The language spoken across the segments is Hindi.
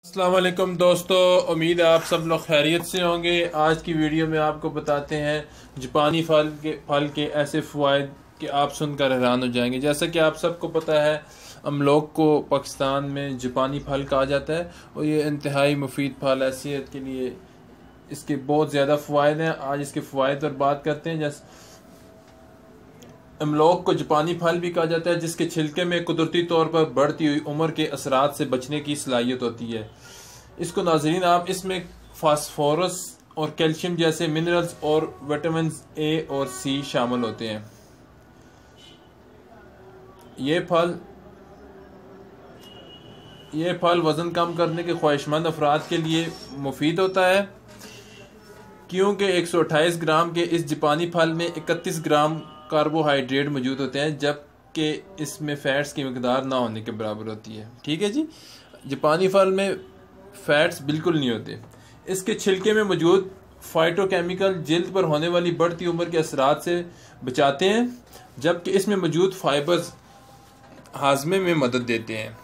अस्सलाम वालेकुम दोस्तों, उम्मीद है आप सब लोग खैरियत से होंगे। आज की वीडियो में आपको बताते हैं जापानी फल के ऐसे फ़वाइद कि आप सुनकर हैरान हो जाएंगे। जैसा कि आप सबको पता है, अमलोक को पाकिस्तान में जापानी फल कहा जाता है और ये इंतहाई मुफीद फल है सेहत के लिए। इसके बहुत ज़्यादा फ़वाइद हैं। आज इसके फ़वाइद पर बात करते हैं। जैसे अमलोक को जापानी फल भी कहा जाता है, जिसके छिलके में कुदरती तौर पर बढ़ती हुई उम्र के असरात से बचने की सलाहियत होती है। इसको नाजरीन आप इसमें फास्फोरस और कैल्शियम जैसे मिनरल्स और विटामिन ए और सी शामिल होते हैं। ये फल वज़न कम करने के ख्वाहिशमंद अफराद के लिए मुफीद होता है, क्योंकि 128 ग्राम के इस जापानी फल में 31 ग्राम कार्बोहाइड्रेट मौजूद होते हैं, जबकि इसमें फैट्स की मकदार ना होने के बराबर होती है। ठीक है जी, जापानी फल में फैट्स बिल्कुल नहीं होते। इसके छिलके में मौजूद फाइटोकेमिकल जिल्द पर होने वाली बढ़ती उम्र के असरात से बचाते हैं, जबकि इसमें मौजूद फाइबर्स हाजमे में मदद देते हैं।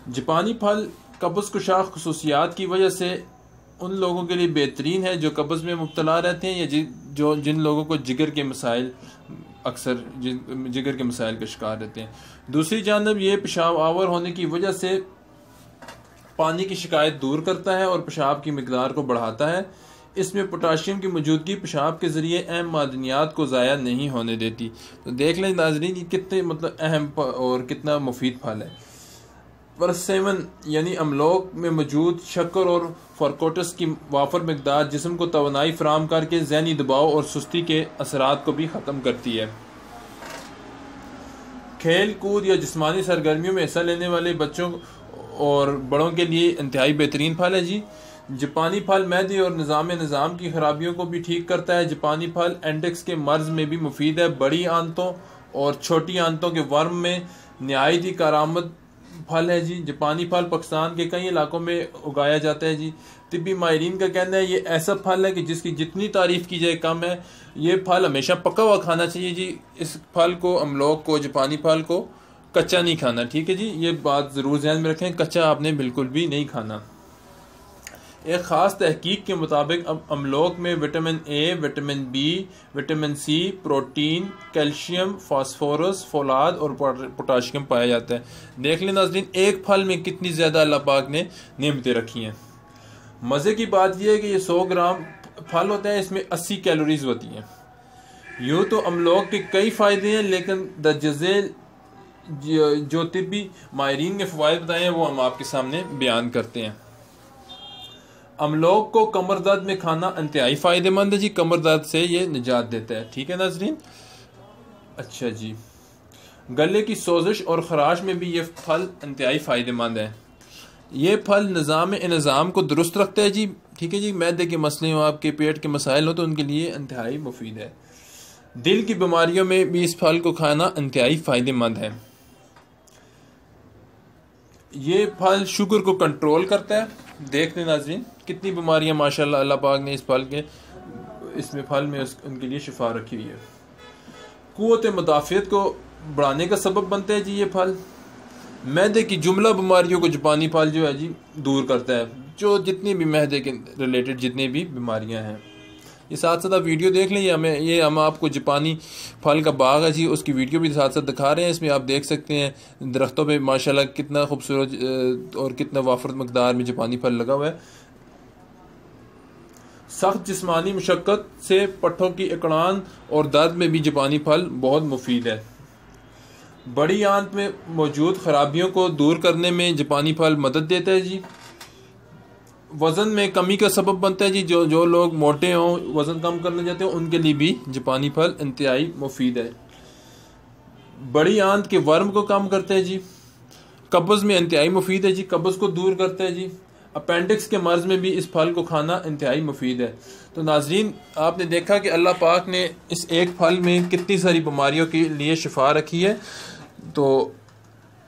जापानी फल कब्ज़ कुशा खुसूसियात की वजह से उन लोगों के लिए बेहतरीन है जो कब्ज़ में मुब्तला रहते हैं या जिन लोगों को जिगर के मसाइल अक्सर जिगर के मसाइल का शिकार रहते हैं। दूसरी जानब ये पेशाब आवर होने की वजह से पानी की शिकायत दूर करता है और पेशाब की मकदार को बढ़ाता है। इसमें पोटाशियम की मौजूदगी पेशाब के ज़रिए अहम मादनियात को ज़ाया नहीं होने देती। तो देख लें नाज़रीन, ये कितने अहम और कितना मुफीद फल है। परसेवन यानी अमलोक में मौजूद शक्कर और फॉर्कोटस की वाफर मकदार जिस्म को तवानाई फराम करके ज़हनी दबाव और सुस्ती के असरात को भी ख़त्म करती है। खेल कूद या जिस्मानी सरगर्मियों में हिस्सा लेने वाले बच्चों और बड़ों के लिए इंतहाई बेहतरीन फल है जी। जापानी फल मैदे और निज़ाम की खराबियों को भी ठीक करता है। जापानी फल एंडेक्स के मर्ज में भी मुफीद है। बड़ी आंतों और छोटी आंतों के वर्म में नहायत ही कारामद फल है जी। जापानी फल पाकिस्तान के कई इलाकों में उगाया जाता है जी। तिब्बी माहिरीन का कहना है ये ऐसा फल है कि जिसकी जितनी तारीफ की जाए कम है। ये फल हमेशा पका हुआ खाना चाहिए जी। इस फल को, अमलोक को, जापानी फल को कच्चा नहीं खाना। ठीक है जी, ये बात ज़रूर ध्यान में रखें, कच्चा आपने बिल्कुल भी नहीं खाना। एक ख़ास तहकीक के मुताबिक अमलोक में vitamin A, vitamin B, vitamin C, protein, calcium, phosphorus, फोलाद और पोटाशियम पाया जाता है। देख लें नाज़रीन, एक फल में कितनी ज़्यादा अल्लाह पाक ने नेमतें रखी हैं। मज़े की बात यह है कि ये 100 ग्राम फल होता है, इसमें 80 कैलोरीज होती हैं। यूँ तो अमलोक के कई फ़ायदे हैं, लेकिन दर्जज़ेल जो तिब्बी माहिरीन ने फ़वाइद बताए हैं वो हम आपके सामने बयान करते हैं। अमलोक को कमर दर्द में खाना इंतहाई फ़ायदेमंद है जी। कमर दर्द से ये निजात देता है। ठीक है नाजरीन। अच्छा जी, गले की सोजिश और ख़राश में भी ये फल इंतहाई फ़ायदेमंद है। ये फल निज़ाम को दुरुस्त रखता है जी। ठीक है जी, मैदे के मसले हो, आपके पेट के मसाइल हो, तो उनके लिए इंतहाई मुफीद है। दिल की बीमारियों में भी इस फल को खाना इंतहाई फ़ायदेमंद है। ये फल शुगर को कंट्रोल करता है। देख लें नाज़रीन, कितनी बीमारियां माशाल्लाह अल्लाह पाक ने इसमें फल में उनके लिए शिफा रखी हुई है। क़ुव्वत मुदाफ़ियत को बढ़ाने का सबब बनता है जी ये फल। मैदे की जुमला बीमारियों को जापानी फल जो है जी दूर करता है। जो जितनी भी मैदे के रिलेटेड जितनी भी बीमारियां हैं, ये साथ साथ आप वीडियो देख लें। हम आपको जापानी फल का बाग है जी, उसकी वीडियो भी साथ साथ दिखा रहे हैं। इसमें आप देख सकते हैं दरख्तों पे माशाल्लाह कितना खूबसूरत और कितना वाफर मकदार में जापानी फल लगा हुआ है। सख्त जिस्मानी मुशक्क़त से पट्ठों की अकड़ान और दर्द में भी जापानी फल बहुत मुफीद है। बड़ी आंत में मौजूद खराबियों को दूर करने में जापानी फल मदद देता है जी। वज़न में कमी का सबब बनता है जी। जो लोग मोटे हों, वज़न कम करना चाहते हो, उनके लिए भी जापानी फल इंतहाई मुफीद है। बड़ी आंत के वर्म को कम करता है जी। कब्ज़ में इंतहाई मुफीद है जी, कब्ज़ को दूर करता है जी। अपेंडिक्स के मर्ज़ में भी इस फल को खाना इंतहाई मुफीद है। तो नाज़रीन, आपने देखा कि अल्लाह पाक ने इस एक फल में कितनी सारी बीमारियों के लिए शिफा रखी है। तो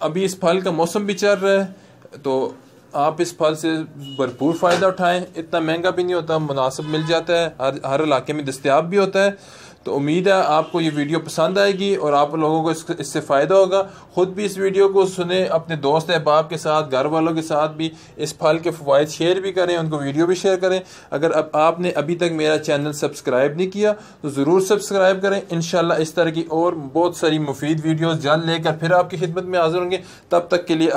अभी इस फल का मौसम भी चल रहा है, तो आप इस फल से भरपूर फ़ायदा उठाएं। इतना महंगा भी नहीं होता, मुनासिब मिल जाता है, हर इलाके में दस्तयाब भी होता है। तो उम्मीद है आपको ये वीडियो पसंद आएगी और आप लोगों को इससे फ़ायदा होगा। ख़ुद भी इस वीडियो को सुने, अपने दोस्त अहबाब के साथ, घर वालों के साथ भी इस फल के फ़वाइद शेयर भी करें, उनको वीडियो भी शेयर करें। अगर अब आपने अभी तक मेरा चैनल सब्सक्राइब नहीं किया तो ज़रूर सब्सक्राइब करें। इंशाल्लाह इस तरह की और बहुत सारी मुफीद वीडियोज़ जल्द लेकर फिर आपकी खिदमत में हाज़िर होंगे। तब तक के लिए